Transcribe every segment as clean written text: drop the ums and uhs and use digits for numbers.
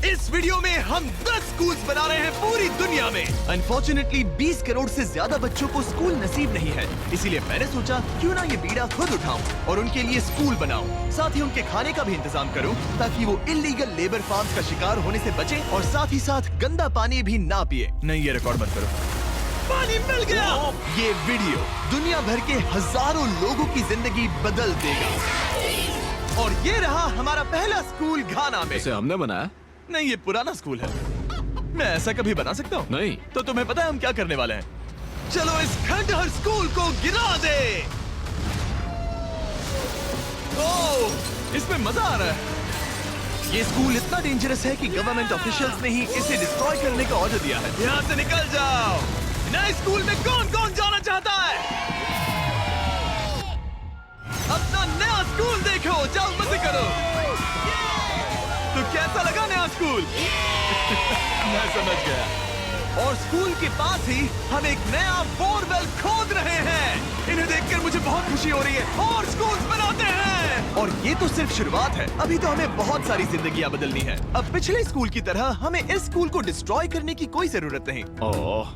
इस वीडियो में हम 10 स्कूल्स बना रहे हैं पूरी दुनिया में। अनफॉर्चुनेटली 20 करोड़ से ज्यादा बच्चों को स्कूल नसीब नहीं है, इसीलिए मैंने सोचा क्यों ना ये बीड़ा खुद उठाऊं और उनके लिए स्कूल बनाऊं। साथ ही उनके खाने का भी इंतजाम करूं ताकि वो इल्लीगल लेबर फार्म्स का शिकार होने से बचे और साथ ही साथ गंदा पानी भी ना पिए। नहीं, ये रिकॉर्ड मत करो। पानी मिल गया। ये वीडियो दुनिया भर के हजारों लोगों की जिंदगी बदल देगा। और ये रहा हमारा पहला स्कूल घाना में। इसे हमने बनाया? नहीं, ये पुराना स्कूल है। मैं ऐसा कभी बना सकता हूँ? नहीं। तो तुम्हें पता है हम क्या करने वाले हैं? चलो इस खंडहर स्कूल को गिरा दे। ओह, इसमें मजा आ रहा है। ये स्कूल इतना डेंजरस है कि गवर्नमेंट ऑफिशियल्स ने ही इसे डिस्ट्रॉय करने का ऑर्डर दिया है। यहाँ से निकल जाओ। नए स्कूल में कौन कौन जाना चाहता है? अपना नया स्कूल देखो, जाओ मजे करो। तो कैसा लगा नया स्कूल? मैं समझ गया। और स्कूल के पास ही हम एक नया बोरवेल खोद रहे हैं। इन्हें देखकर मुझे बहुत खुशी हो रही है। और स्कूल बनाते हैं। और ये तो सिर्फ शुरुआत है, अभी तो हमें बहुत सारी जिंदगियां बदलनी है। अब पिछले स्कूल की तरह हमें इस स्कूल को डिस्ट्रॉय करने की कोई जरूरत नहीं। ओह,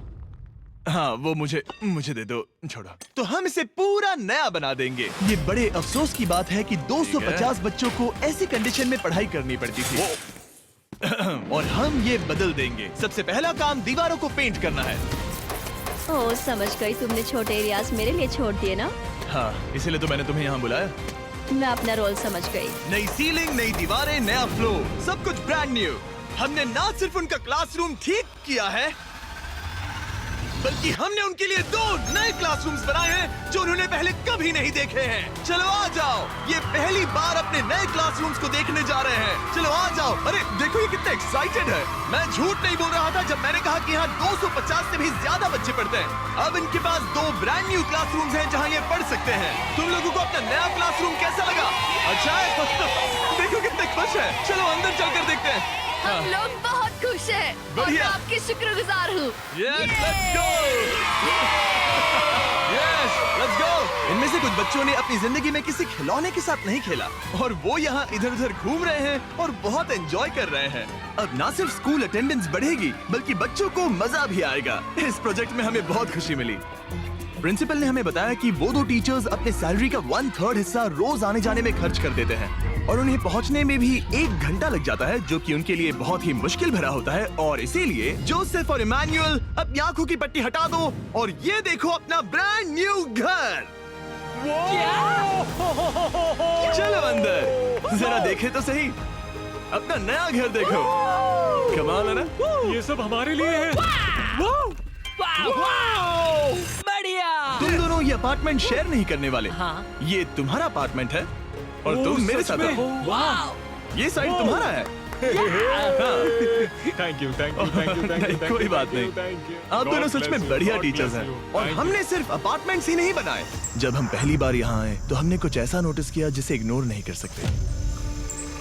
हाँ, वो मुझे दे दो, छोड़ो। तो हम इसे पूरा नया बना देंगे। ये बड़े अफसोस की बात है कि 250 बच्चों को ऐसी कंडीशन में पढ़ाई करनी पड़ती थी। और हम ये बदल देंगे। सबसे पहला काम दीवारों को पेंट करना है। ओह, समझ गई। तुमने छोटे एरियाज मेरे लिए छोड़ दिए ना? हाँ, इसीलिए तो मैंने तुम्हें यहाँ बुलाया। मैं अपना रोल समझ गई। नई सीलिंग, नई दीवारें, नया फ्लोर, सब कुछ ब्रांड न्यू। हमने ना सिर्फ उनका क्लासरूम ठीक किया है, बल्कि हमने उनके लिए 2 नए क्लासरूम्स बनाए हैं जो उन्होंने पहले कभी नहीं देखे हैं। चलो आ जाओ, ये पहली बार अपने नए क्लासरूम्स को देखने जा रहे हैं। चलो आ जाओ। अरे देखो, ये कितना एक्साइटेड है। मैं झूठ नहीं बोल रहा था जब मैंने कहा कि यहाँ 250 से भी ज्यादा बच्चे पढ़ते हैं। अब इनके पास 2 ब्रांड न्यू क्लासरूम्स हैं जहाँ ये पढ़ सकते हैं। तुम लोगों को अपना नया क्लासरूम कैसा लगा? अच्छा है? देखो कितने खुश है। चलो अंदर चलकर देखते हैं। हम लोग बहुत खुश हैं और मैं बढ़िया। आपकी शुक्रगुजार हूँ। Yes, let's go! Yes, let's go! इनमें से कुछ बच्चों ने अपनी जिंदगी में किसी खिलौने के साथ नहीं खेला और वो यहाँ इधर उधर घूम रहे हैं और बहुत एंजॉय कर रहे हैं। अब ना सिर्फ स्कूल अटेंडेंस बढ़ेगी बल्कि बच्चों को मजा भी आएगा। इस प्रोजेक्ट में हमें बहुत खुशी मिली। प्रिंसिपल ने हमें बताया कि वो 2 टीचर्स अपने सैलरी का 1/3 हिस्सा रोज आने जाने में खर्च कर देते हैं और उन्हें पहुंचने में भी 1 घंटा लग जाता है, जो कि उनके लिए बहुत ही मुश्किल भरा होता है। और इसीलिए जोसेफ और इमैनुअल अपनी आंखों की पट्टी हटा दो और ये देखो अपना ब्रांड न्यू घर। चलो अंदर जरा देखे तो सही, अपना नया घर देखो। कमाल है ना? ये सब हमारे लिए है। बढ़िया। तुम दोनों ये अपार्टमेंट शेयर नहीं करने वाले। हाँ। ये तुम्हारा अपार्टमेंट है और तुम मेरे साथ में? हो। ये साइड तुम्हारा है। हाँ। Thank you, thank you, thank you, नहीं, कोई बात नहीं। आप दोनों सच में बढ़िया टीचर्स हैं। और हमने सिर्फ अपार्टमेंट्स ही नहीं बनाए। जब हम पहली बार यहाँ आए तो हमने कुछ ऐसा नोटिस किया जिसे इग्नोर नहीं कर सकते।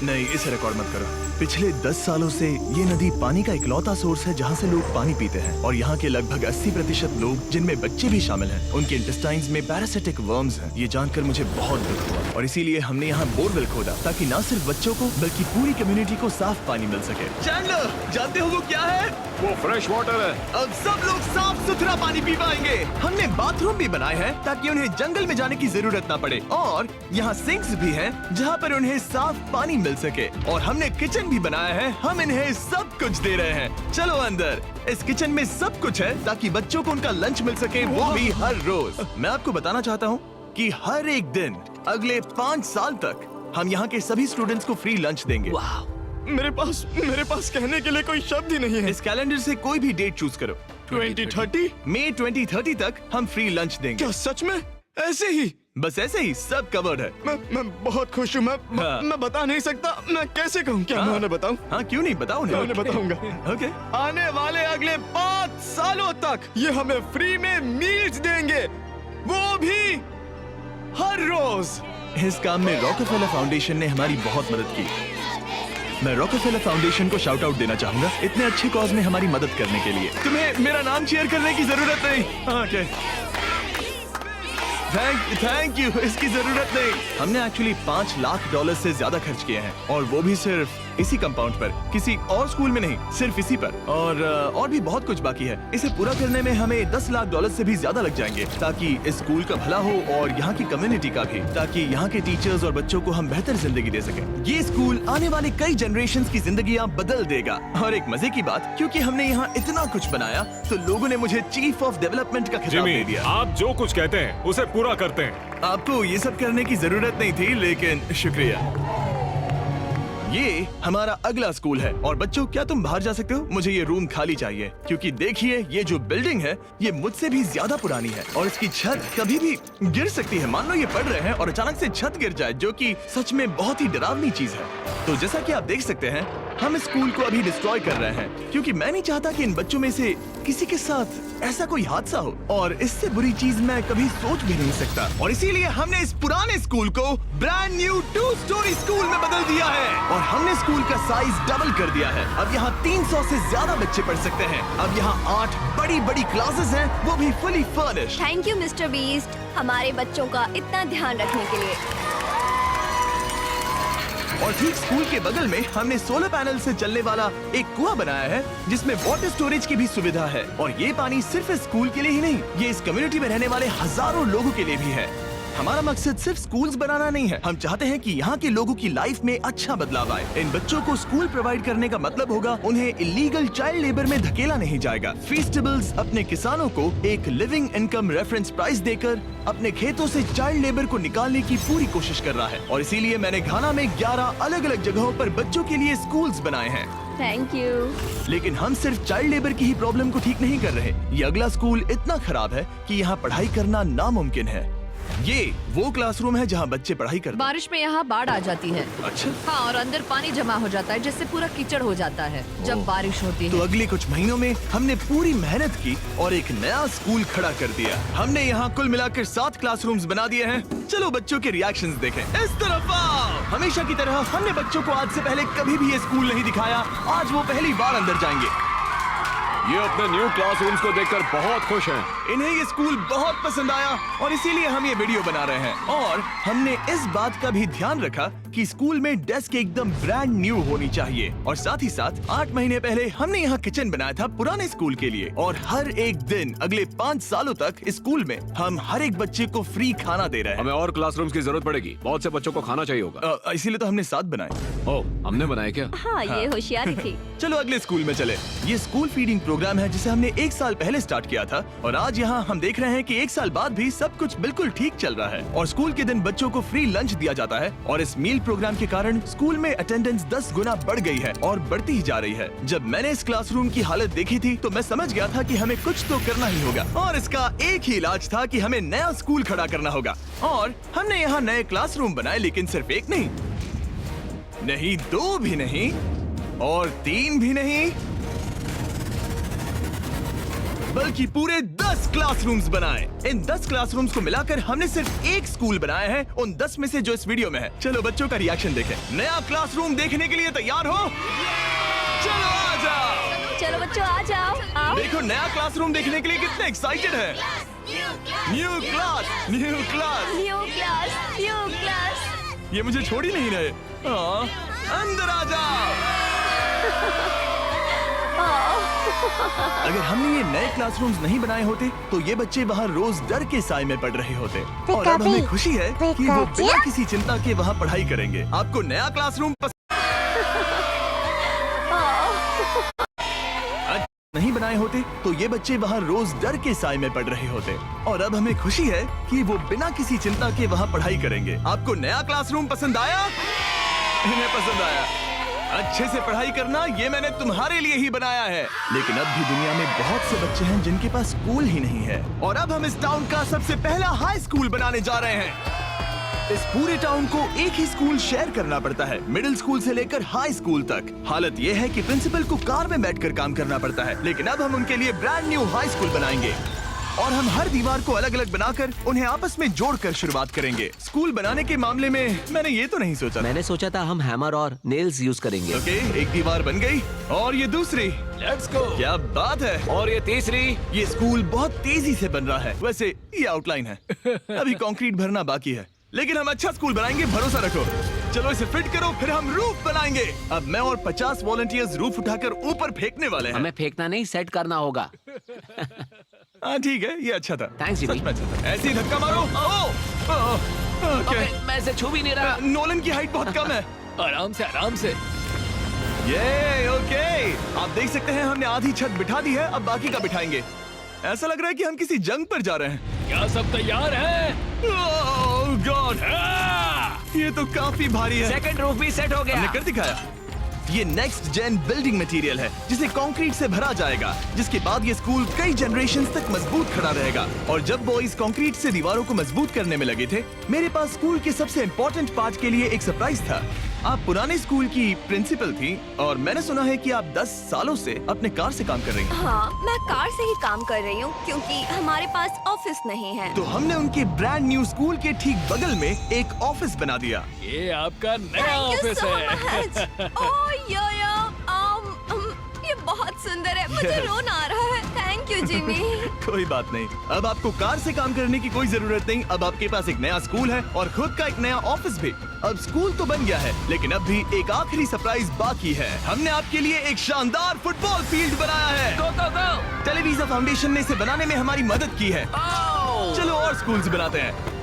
नहीं, इसे रिकॉर्ड मत करो। पिछले 10 सालों से ये नदी पानी का इकलौता सोर्स है जहाँ से लोग पानी पीते हैं और यहाँ के लगभग 80% लोग, जिनमें बच्चे भी शामिल हैं, उनके इंटेस्टाइन्स में पैरासिटिक वर्म्स हैं। ये जानकर मुझे बहुत दुख हुआ और इसीलिए हमने यहाँ बोरवेल खोदा ताकि न सिर्फ बच्चों को बल्कि पूरी कम्युनिटी को साफ पानी मिल सके। चैंडलर, जानते हो वो क्या है? वो फ्रेश वाटर है। अब सब लोग साफ सुथरा पानी पी पाएंगे। हमने बाथरूम भी बनाए हैं ताकि उन्हें जंगल में जाने की जरूरत ना पड़े और यहाँ सिंक्स भी हैं जहाँ पर उन्हें साफ पानी मिल सके। और हमने किचन भी बनाया है। हम इन्हें सब कुछ दे रहे हैं। चलो अंदर। इस किचन में सब कुछ है ताकि बच्चों को उनका लंच मिल सके, वो भी हर रोज। मैं आपको बताना चाहता हूँ कि हर एक दिन अगले 5 साल तक हम यहाँ के सभी स्टूडेंट्स को फ्री लंच देंगे। मेरे पास कहने के लिए कोई शब्द ही नहीं है। इस कैलेंडर से कोई भी डेट चूज करो। 2030? मई 2030 तक हम फ्री लंच देंगे। क्या सच में? ऐसे ही? बस ऐसे ही, सब कवर्ड है। मैं बहुत खुश हूँ। मैं बता नहीं सकता। मैं कैसे कहूँ? क्या मैं उन्हें बताऊँ? हाँ, क्यों नहीं, बताओ उन्हें। मैं उन्हें बताऊंगा। ओके। आने वाले अगले 5 सालों तक ये हमें फ्री में मील्स देंगे, वो भी हर रोज। इस काम में रॉकफेलर फाउंडेशन ने हमारी बहुत मदद की। मैं रॉकफेलर फाउंडेशन को शाउट आउट देना चाहूंगा इतने अच्छे कॉज में हमारी मदद करने के लिए। तुम्हें मेरा नाम शेयर करने की जरूरत नहीं। Okay, thank you. इसकी जरूरत नहीं। हमने एक्चुअली $5 लाख से ज्यादा खर्च किए हैं और वो भी सिर्फ इसी कंपाउंड पर, किसी और स्कूल में नहीं, सिर्फ इसी पर। और भी बहुत कुछ बाकी है। इसे पूरा करने में हमें 10 लाख डॉलर से भी ज्यादा लग जाएंगे, ताकि इस स्कूल का भला हो और यहाँ की कम्युनिटी का भी, ताकि यहाँ के टीचर्स और बच्चों को हम बेहतर जिंदगी दे सकें। ये स्कूल आने वाले कई जनरेशंस की जिंदगियाँ बदल देगा। और एक मजे की बात, क्योंकि हमने यहाँ इतना कुछ बनाया तो लोगों ने मुझे चीफ ऑफ डेवलपमेंट का खिताब दे जिमी, दिया। आप जो कुछ कहते हैं उसे पूरा करते हैं। आपको ये सब करने की जरूरत नहीं थी, लेकिन शुक्रिया। ये हमारा अगला स्कूल है। और बच्चों, क्या तुम बाहर जा सकते हो? मुझे ये रूम खाली चाहिए, क्योंकि देखिए ये जो बिल्डिंग है ये मुझसे भी ज्यादा पुरानी है और इसकी छत कभी भी गिर सकती है। मान लो ये पढ़ रहे हैं और अचानक से छत गिर जाए, जो कि सच में बहुत ही डरावनी चीज है। तो जैसा कि आप देख सकते हैं, हम स्कूल को अभी डिस्ट्रॉय कर रहे हैं, क्योंकि मैं नहीं चाहता कि इन बच्चों में से किसी के साथ ऐसा कोई हादसा हो, और इससे बुरी चीज मैं कभी सोच भी नहीं सकता। और इसीलिए हमने इस पुराने स्कूल को ब्रांड न्यू 2 स्टोरी स्कूल में बदल दिया है और हमने स्कूल का साइज डबल कर दिया है। अब यहाँ 300 से ज्यादा बच्चे पढ़ सकते हैं। अब यहाँ 8 बड़ी बड़ी क्लासेस हैं, वो भी fully furnished. Thank you mister beast, हमारे बच्चों का इतना ध्यान रखने के लिए। और ठीक स्कूल के बगल में हमने सोलर पैनल से चलने वाला एक कुआं बनाया है, जिसमें वाटर स्टोरेज की भी सुविधा है। और ये पानी सिर्फ स्कूल के लिए ही नहीं, ये इस कम्युनिटी में रहने वाले हजारों लोगों के लिए भी है। हमारा मकसद सिर्फ स्कूल्स बनाना नहीं है, हम चाहते हैं कि यहाँ के लोगों की लाइफ में अच्छा बदलाव आए। इन बच्चों को स्कूल प्रोवाइड करने का मतलब होगा उन्हें इलीगल चाइल्ड लेबर में धकेला नहीं जाएगा। फीस्टेबल्स अपने किसानों को एक लिविंग इनकम रेफरेंस प्राइस देकर अपने खेतों से चाइल्ड लेबर को निकालने की पूरी कोशिश कर रहा है। और इसीलिए मैंने घाना में 11 अलग अलग जगहों पर बच्चों के लिए स्कूल्स बनाए हैं। Thank you. लेकिन हम सिर्फ चाइल्ड लेबर की ही प्रॉब्लम को ठीक नहीं कर रहे। ये अगला स्कूल इतना खराब है कि यहाँ पढ़ाई करना नामुमकिन है। ये वो क्लासरूम है जहाँ बच्चे पढ़ाई करते हैं। बारिश में यहाँ बाढ़ आ जाती है। अच्छा, हाँ, और अंदर पानी जमा हो जाता है, जिससे पूरा कीचड़ हो जाता है जब बारिश होती तो है। अगले कुछ महीनों में हमने पूरी मेहनत की और एक नया स्कूल खड़ा कर दिया। हमने यहाँ कुल मिलाकर 7 क्लासरूम्स बना दिए हैं। चलो बच्चों के रिएक्शंस देखें। इस तरफ आओ। हमेशा की तरह हमने बच्चों को आज से पहले कभी भी ये स्कूल नहीं दिखाया। आज वो पहली बार अंदर जाएंगे। ये अपने न्यू क्लासरूम्स को देखकर बहुत खुश हैं। इन्हें ये स्कूल बहुत पसंद आया और इसीलिए हम ये वीडियो बना रहे हैं। और हमने इस बात का भी ध्यान रखा कि स्कूल में डेस्क एकदम ब्रांड न्यू होनी चाहिए। और साथ ही साथ 8 महीने पहले हमने यहाँ किचन बनाया था पुराने स्कूल के लिए। और हर एक दिन अगले 5 सालों तक स्कूल में हम हर एक बच्चे को फ्री खाना दे रहे हैं। हमें और क्लासरूम्स की जरूरत पड़ेगी, बहुत से बच्चों को खाना चाहिए होगा। इसीलिए तो हमने 7 बनाए। ओह, हमने बनाए क्या? हाँ, ये होशियारी थी। चलो अगले स्कूल में चले। ये स्कूल फीडिंग प्रोग्राम है जिसे हमने 1 साल पहले स्टार्ट किया था और आज यहाँ हम देख रहे हैं कि 1 साल बाद भी सब कुछ बिल्कुल ठीक चल रहा है। और स्कूल के दिन बच्चों को फ्री लंच दिया जाता है और इस मील प्रोग्राम के कारण स्कूल में अटेंडेंस 10 गुना बढ़ गई है और बढ़ती ही जा रही है। जब मैंने इस क्लासरूम की हालत देखी थी तो मैं समझ गया था कि हमें कुछ तो करना ही होगा और इसका एक ही इलाज था कि हमें नया स्कूल खड़ा करना होगा। और हमने यहाँ नए क्लासरूम बनाए, लेकिन सिर्फ एक नहीं, 2 भी नहीं और 3 भी नहीं, बल्कि पूरे 10 क्लासरूम्स बनाए। इन 10 क्लासरूम्स को मिलाकर हमने सिर्फ एक स्कूल बनाया है उन 10 में से जो इस वीडियो में है। चलो बच्चों का रिएक्शन देखें। नया क्लासरूम देखने के लिए तैयार हो? चलो आ जाओ। चलो बच्चों आ जाओ, आओ। देखो नया क्लासरूम देखने के लिए कितने एक्साइटेड है। New class, new class. New class, new class. ये मुझे छोड़ ही नहीं रहे। हाँ, अंदर आ जाओ। अगर हमने ये नए क्लासरूम्स नहीं बनाए होते तो ये बच्चे वहाँ रोज डर के साए में पढ़ रहे होते। और अब हमें खुशी है कि वो बिना किसी चिंता के वहाँ पढ़ाई करेंगे। आपको नया क्लासरूम नहीं बनाए होते तो ये बच्चे वहाँ रोज डर के साए में पढ़ रहे होते। और अब हमें खुशी है कि वो बिना किसी चिंता के वहाँ पढ़ाई करेंगे। आपको नया क्लासरूम पसंद आया? इन्हें पसंद आया। अच्छे से पढ़ाई करना ये मैंने तुम्हारे लिए ही बनाया है। लेकिन अब भी दुनिया में बहुत से बच्चे हैं जिनके पास स्कूल ही नहीं है। और अब हम इस टाउन का सबसे पहला हाई स्कूल बनाने जा रहे हैं। इस पूरे टाउन को एक ही स्कूल शेयर करना पड़ता है, मिडिल स्कूल से लेकर हाई स्कूल तक। हालत ये है कि प्रिंसिपल को कार में बैठकर काम करना पड़ता है। लेकिन अब हम उनके लिए ब्रांड न्यू हाई स्कूल बनाएंगे और हम हर दीवार को अलग अलग बनाकर उन्हें आपस में जोड़कर शुरुआत करेंगे। स्कूल बनाने के मामले में मैंने ये तो नहीं सोचा। मैंने सोचा था हम हैमर और नेल्स यूज करेंगे। ओके, एक दीवार बन गई और ये दूसरी। Let's go. क्या बात है। और ये तीसरी। ये स्कूल बहुत तेजी से बन रहा है। वैसे ये आउटलाइन है, अभी कंक्रीट भरना बाकी है, लेकिन हम अच्छा स्कूल बनाएंगे, भरोसा रखो। चलो इसे फिट करो, फिर हम रूफ बनाएंगे। अब मैं और 50 वॉलंटियर्स रूफ उठाकर ऊपर फेंकने वाले हैं। हमें फेंकना नहीं, सेट करना होगा। हाँ ठीक है, ये अच्छा था। Thanks, सच Jimmy. में अच्छा था। ऐसे ही धक्का मारो। ओके, मैं इसे छू भी नहीं रहा। नोलन की हाइट बहुत कम है। आराम से, आराम से। ये ओके, आप देख सकते हैं हमने आधी छत बिठा दी है, अब बाकी का बिठाएंगे। ऐसा लग रहा है कि हम किसी जंग पर जा रहे हैं। क्या सब तैयार है? ओह गॉड, ये तो काफी भारी है। सेकंड रूफ भी सेट हो हमने गया। कर दिखाया। ये नेक्स्ट जेन बिल्डिंग मटेरियल है जिसे कंक्रीट से भरा जाएगा, जिसके बाद ये स्कूल कई जनरेशंस तक मजबूत खड़ा रहेगा। और जब बॉयज कंक्रीट से दीवारों को मजबूत करने में लगे थे, मेरे पास स्कूल के सबसे इम्पोर्टेंट पार्ट के लिए एक सरप्राइज था। आप पुराने स्कूल की प्रिंसिपल थी और मैंने सुना है कि आप 10 सालों से अपने कार से काम कर रही हैं। हाँ, मैं कार से ही काम कर रही हूँ क्योंकि हमारे पास ऑफिस नहीं है। तो हमने उनके ब्रांड न्यू स्कूल के ठीक बगल में एक ऑफिस बना दिया। ये आपका नया Thank you ऑफिस so है। much. Oh, ये बहुत सुंदर है, मुझे रोना आ रहा है। Thank you Jimmy. कोई बात नहीं, अब आपको कार से काम करने की कोई जरूरत नहीं। अब आपके पास एक नया स्कूल है और खुद का एक नया ऑफिस भी। अब स्कूल तो बन गया है, लेकिन अब भी एक आखिरी सरप्राइज बाकी है। हमने आपके लिए एक शानदार फुटबॉल फील्ड बनाया है। गो गो गो। टेलीविजन फाउंडेशन ने इसे बनाने में हमारी मदद की है। ओह! चलो और स्कूल्स बनाते हैं।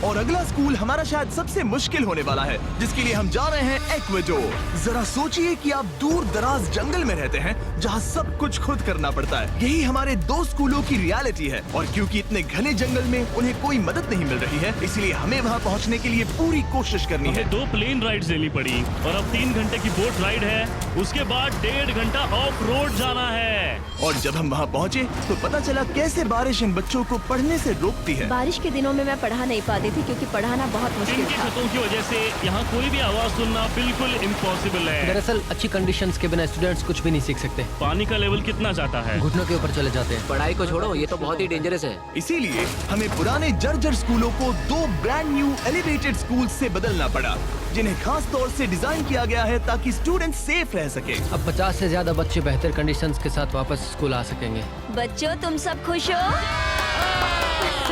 और अगला स्कूल हमारा शायद सबसे मुश्किल होने वाला है, जिसके लिए हम जा रहे हैं एक्वाडोर। जरा सोचिए कि आप दूर दराज जंगल में रहते हैं जहां सब कुछ खुद करना पड़ता है। यही हमारे 2 स्कूलों की रियलिटी है। और क्योंकि इतने घने जंगल में उन्हें कोई मदद नहीं मिल रही है, इसलिए हमें वहां पहुंचने के लिए पूरी कोशिश करनी है। हमें 2 प्लेन राइड्स लेनी पड़ी और अब 3 घंटे की बोट राइड है। उसके बाद 1.5 घंटा ऑफ रोड जाना है। और जब हम वहां पहुंचे तो पता चला कैसे बारिश इन बच्चों को पढ़ने से रोकती है। बारिश के दिनों में मैं पढ़ा नहीं पाती थी क्योंकि पढ़ाना बहुत मुश्किल इनकी था। छतों की वजह से यहाँ कोई भी आवाज सुनना बिल्कुल इम्पॉसिबल है। दरअसल अच्छी कंडीशंस के बिना स्टूडेंट्स कुछ भी नहीं सीख सकते। पानी का लेवल कितना जाता है? घुटनों के ऊपर चले जाते हैं। पढ़ाई को छोड़ो, ये तो बहुत ही डेंजरस है। इसीलिए हमें पुराने जर्जर स्कूलों को 2 ब्रांड न्यू एलिवेटेड स्कूल से बदलना पड़ा, जिन्हें खास तौर से डिजाइन किया गया है ताकि स्टूडेंट सेफ रह सके। अब 50 से ज्यादा बच्चे बेहतर कंडीशंस के साथ वापस स्कूल आ सकेंगे। बच्चों, तुम सब खुश हो?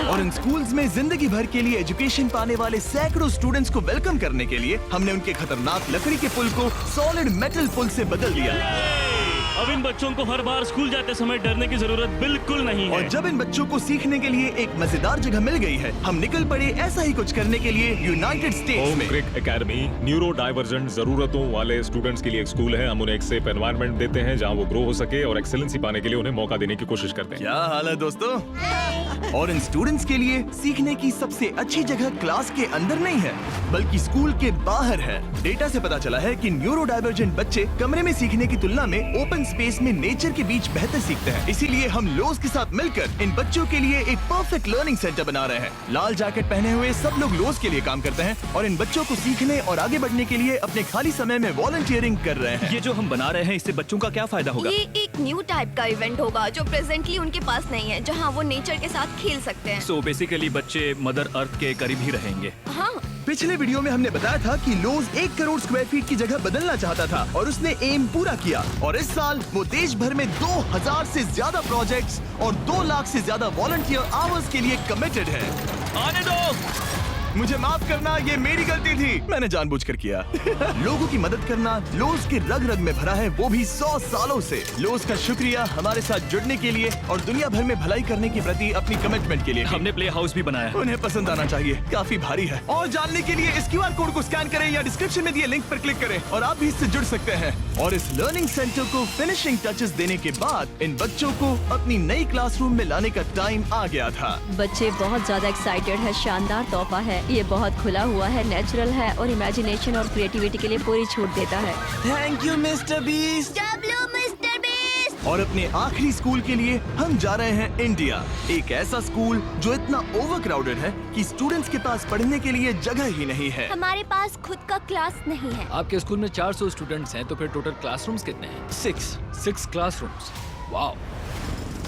और इन स्कूल्स में जिंदगी भर के लिए एजुकेशन पाने वाले सैकड़ों स्टूडेंट्स को वेलकम करने के लिए हमने उनके खतरनाक लकड़ी के पुल को सॉलिड मेटल पुल से बदल दिया। अब इन बच्चों को हर बार स्कूल जाते समय डरने की जरूरत बिल्कुल नहीं है। और जब इन बच्चों को सीखने के लिए एक मजेदार जगह मिल गई है, हम निकल पड़े ऐसा ही कुछ करने के लिए यूनाइटेड स्टेट्स होम में। क्रिक एकेडमी न्यूरो डाइवर्जेंट जरूरतों वाले स्टूडेंट्स के लिए एक स्कूल है। हम उन्हें एक सेफ एनवायरनमेंट देते हैं जहां वो ग्रो हो सके और एक्सेलेंसी पाने के लिए उन्हें मौका देने की कोशिश करते हैं। क्या हाल है दोस्तों? और इन स्टूडेंट्स के लिए सीखने की सबसे अच्छी जगह क्लास के अंदर नहीं है, बल्कि स्कूल के बाहर है। डेटा से पता चला है कि न्यूरो डाइवर्जेंट बच्चे कमरे में सीखने की तुलना में ओपन स्पेस में नेचर के बीच बेहतर सीखते हैं। इसीलिए हम लोज के साथ मिलकर इन बच्चों के लिए एक परफेक्ट लर्निंग सेंटर बना रहे हैं। लाल जैकेट पहने हुए सब लोग लोज के लिए काम करते हैं और इन बच्चों को सीखने और आगे बढ़ने के लिए अपने खाली समय में वॉलंटियरिंग कर रहे हैं। ये जो हम बना रहे हैं, इससे बच्चों का क्या फायदा होगा? ये एक न्यू टाइप का इवेंट होगा जो प्रेजेंटली उनके पास नहीं है, जहाँ वो नेचर के साथ खेल सकते हैं। सो बेसिकली बच्चे मदर अर्थ के करीब ही रहेंगे। हाँ, पिछले वीडियो में हमने बताया था कि लोज 1 करोड़ स्क्वायर फीट की जगह बदलना चाहता था और उसने एम पूरा किया। और इस साल वो देश भर में 2000 से ज्यादा प्रोजेक्ट्स और 2 लाख से ज्यादा वॉलंटियर आवर्स के लिए कमिटेड है। आने दो। मुझे माफ करना, ये मेरी गलती थी, मैंने जानबूझकर किया। लोगों की मदद करना लोज के रग रग में भरा है, वो भी 100 सालों से। लोज का शुक्रिया हमारे साथ जुड़ने के लिए और दुनिया भर में भलाई करने के प्रति अपनी कमिटमेंट के लिए। हमने प्ले हाउस भी बनाया है। उन्हें पसंद आना चाहिए, काफी भारी है। और जानने के लिए इस QR कोड को स्कैन करें या डिस्क्रिप्शन में दिए लिंक पर क्लिक करें और आप भी इससे जुड़ सकते हैं। और इस लर्निंग सेंटर को फिनिशिंग टचेस देने के बाद इन बच्चों को अपनी नई क्लासरूम में लाने का टाइम आ गया था। बच्चे बहुत ज्यादा एक्साइटेड है। शानदार तोहफा है, ये बहुत खुला हुआ है, नेचुरल है और इमेजिनेशन और क्रिएटिविटी के लिए पूरी छूट देता है। Thank you mister beast. Mister beast. और अपने आखिरी स्कूल के लिए हम जा रहे हैं इंडिया। एक ऐसा स्कूल जो इतना ओवरक्राउडेड है कि स्टूडेंट्स के पास पढ़ने के लिए जगह ही नहीं है। हमारे पास खुद का क्लास नहीं है। आपके स्कूल में 400 स्टूडेंट्स हैं, तो फिर टोटल क्लासरूम्स कितने हैं? 6 क्लासरूम्स। वाओ।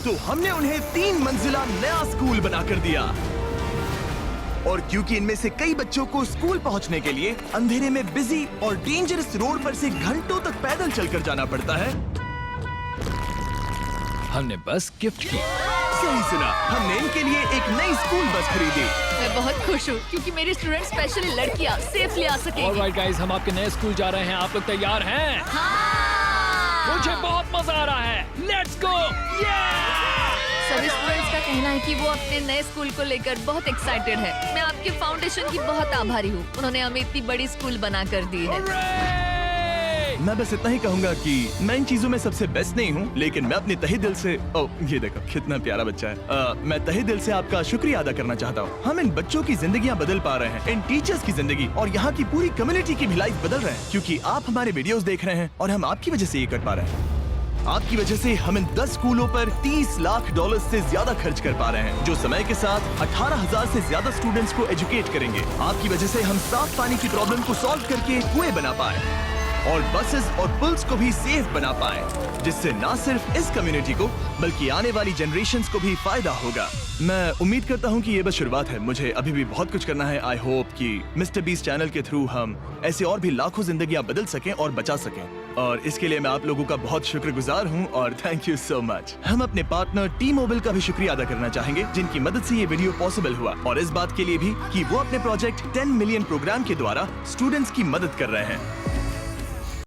तो हमने उन्हें 3 मंजिला नया स्कूल बनाकर दिया। और क्योंकि इनमें से कई बच्चों को स्कूल पहुंचने के लिए अंधेरे में बिजी और डेंजरस रोड पर से घंटों तक पैदल चलकर जाना पड़ता है, हमने बस गिफ्ट की। सही सुना, हमने इनके लिए एक नई स्कूल बस खरीदी। मैं बहुत खुश हूँ क्योंकि मेरे स्टूडेंट स्पेशली लड़कियाँ सेफली आ सकेंगी। ऑलराइट गाइस, हम आपके नए स्कूल जा रहे हैं, आप लोग तैयार हैं? हाँ! मुझे बहुत मजा आ रहा है। Let's go! सभी स्टूडेंट्स का कहना है कि वो अपने नए स्कूल को लेकर बहुत एक्साइटेड है। मैं आपके फाउंडेशन की बहुत आभारी हूँ, उन्होंने हमें इतनी बड़ी स्कूल बना कर दी है। मैं बस इतना ही कहूंगा कि मैं इन चीजों में सबसे बेस्ट नहीं हूँ, लेकिन मैं अपने तहे दिल से ये देखो कितना प्यारा बच्चा है। मैं तहे दिल से आपका शुक्रिया अदा करना चाहता हूँ। हम इन बच्चों की जिंदगियाँ बदल पा रहे हैं, इन टीचर्स की जिंदगी और यहाँ की पूरी कम्युनिटी की भी लाइफ बदल रहे हैं, क्योंकि आप हमारे वीडियोस देख रहे हैं और हम आपकी वजह से ये कर पा रहे हैं। आपकी वजह से हम इन 10 स्कूलों पर $30 लाख से ज्यादा खर्च कर पा रहे हैं, जो समय के साथ 18,000 से ज्यादा स्टूडेंट्स को एजुकेट करेंगे। आपकी वजह से हम साफ पानी की प्रॉब्लम को सॉल्व करके कुएं बना पाए और बसेस और पुल्स को भी सेफ बना पाए, जिससे ना सिर्फ इस कम्युनिटी को बल्कि आने वाली जनरेशंस को भी फायदा होगा। मैं उम्मीद करता हूँ कि ये बस शुरुआत है, मुझे अभी भी बहुत कुछ करना है। आई होप कि मिस्टर बीस्ट चैनल के थ्रू हम ऐसे और भी लाखों जिंदगियां बदल सकें और बचा सकें, और इसके लिए मैं आप लोगों का बहुत शुक्रगुजार हूँ और थैंक यू सो मच। हम अपने पार्टनर टी मोबाइल का भी शुक्रिया अदा करना चाहेंगे, जिनकी मदद से ये वीडियो पॉसिबल हुआ, और इस बात के लिए भी कि वो अपने प्रोजेक्ट 10 मिलियन प्रोग्राम के द्वारा स्टूडेंट्स की मदद कर रहे हैं।